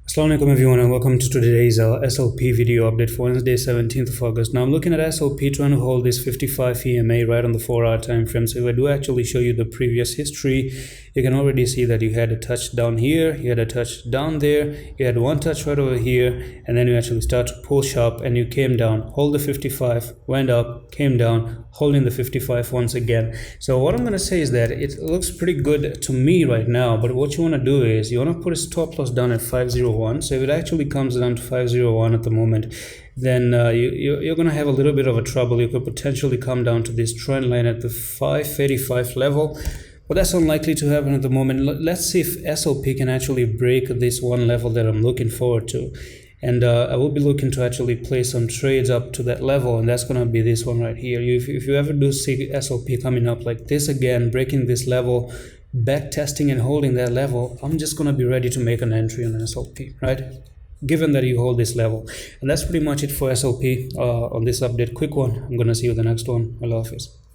Assalamualaikum everyone and welcome to today's SLP video update for Wednesday 17th of August. Now I'm looking at SLP trying to hold this 55 EMA right on the 4-hour time frame. So if I do actually show you the previous history, you can already see that you had a touch down here, you had a touch down there, you had one touch right over here, and then you actually start to push up and you came down, hold the 55, went up, came down, holding the 55 once again. So what I'm going to say is that it looks pretty good to me right now, but what you want to do is you want to put a stop loss down at 501. So if it actually comes down to 501 at the moment, then you're going to have a little bit of a trouble. You could potentially come down to this trend line at the 585 level, but that's unlikely to happen at the moment. Let's see if SLP can actually break this one level that I'm looking forward to. And I will be looking to actually play some trades up to that level, and that's going to be this one right here. If you ever do see SLP coming up like this again, breaking this level, back testing and holding that level, I'm just going to be ready to make an entry on SLP, right? Given that you hold this level. And that's pretty much it for SLP on this update. Quick one. I'm going to see you in the next one. Allah Hafiz.